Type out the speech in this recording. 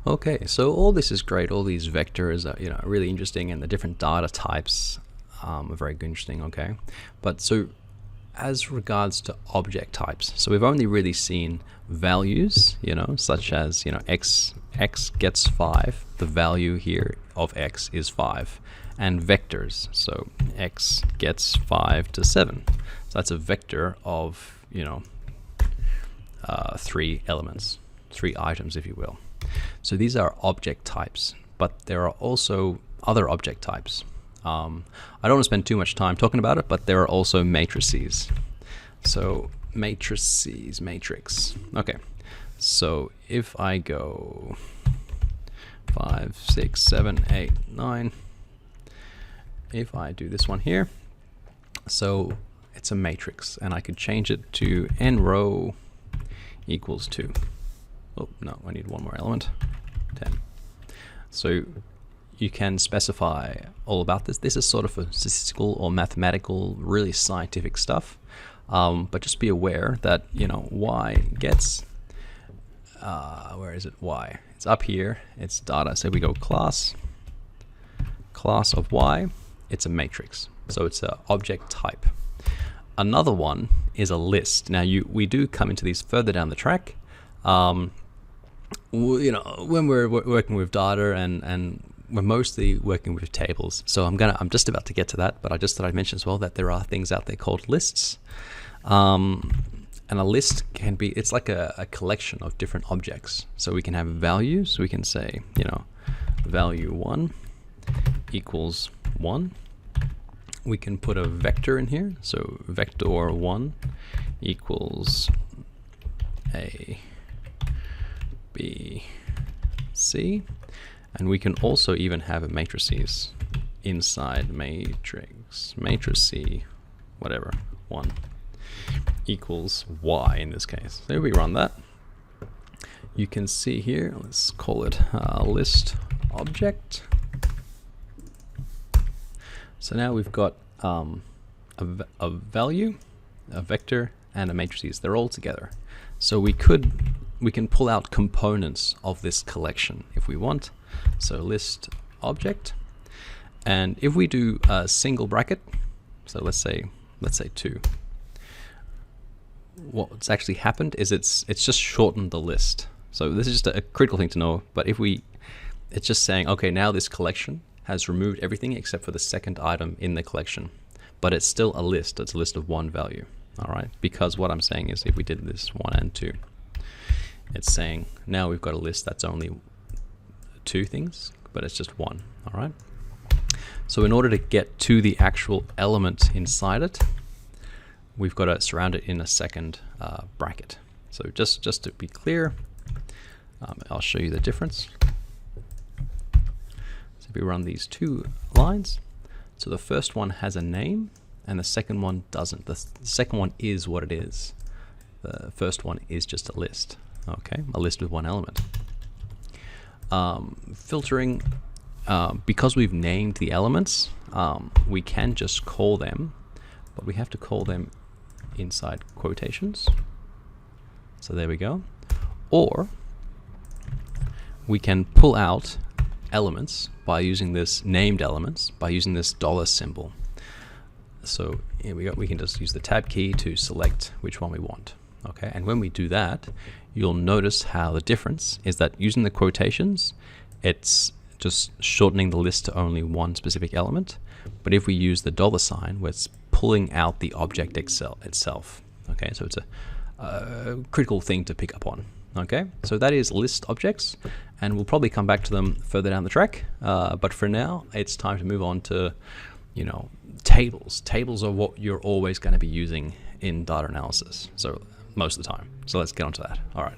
Okay, so all this is great. All these vectors are, really interesting, and the different data types are very interesting. Okay, but so as regards to object types, so we've only really seen values, such as x gets 5. The value here of x is 5, and vectors. So x gets 5 to 7. So that's a vector of 3 elements, 3 items, if you will. So these are object types, but there are also other object types. I don't want to spend too much time talking about it, but there are also matrices. So matrices, matrix. Okay, so if I go 5, 6, 7, 8, 9, if I do this one here, so it's a matrix, and I could change it to n row equals 2. Oh, no, I need one more element, 10. So you can specify all about this. This is sort of a statistical or mathematical, really scientific stuff. But just be aware that, y gets, where is it, y? It's up here, it's data. So we go class of y, it's a matrix. So it's an object type. Another one is a list. Now we do come into these further down the track. When we're working with data, and we're mostly working with tables. So I'm just about to get to that, but I just thought I'd mention as well that there are things out there called lists. And a list can be, it's like a collection of different objects. So we can have values. We can say, value 1 equals 1. We can put a vector in here. So vector 1 equals A, B, C. And we can also even have a matrices inside matrix, matrice, whatever, 1 equals y in this case. So we run that. You can see here, let's call it list object. So now we've got a value, a vector, and a matrices. They're all together. So we can pull out components of this collection if we want. So list object, and if we do a single bracket, so let's say 2. What's actually happened is it's just shortened the list. So this is just a critical thing to know. But it's just saying, okay, now this collection has removed everything except for the second item in the collection, but it's still a list. It's a list of 1 value. All right, because what I'm saying is if we did this 1 and 2, it's saying now we've got a list that's only 2 things, but it's just 1. All right. So in order to get to the actual element inside it, we've got to surround it in a second bracket. So just to be clear, I'll show you the difference. So if we run these 2 lines, so the first one has a name and the second one doesn't. The second one is what it is. The first one is just a list. Okay, a list with 1 element. Filtering, because we've named the elements, we can just call them, but we have to call them inside quotations. So there we go. Or we can pull out elements by using this named elements, by using this $ symbol. So here we go. We can just use the tab key to select which one we want. Okay, and when we do that, you'll notice how the difference is that using the quotations, it's just shortening the list to only 1 specific element. But if we use the $, where it's pulling out the object itself. Okay, so it's a critical thing to pick up on. Okay, so that is list objects, and we'll probably come back to them further down the track. But for now, it's time to move on to, tables. Tables are what you're always going to be using in data analysis. So most of the time. So let's get onto that. All right.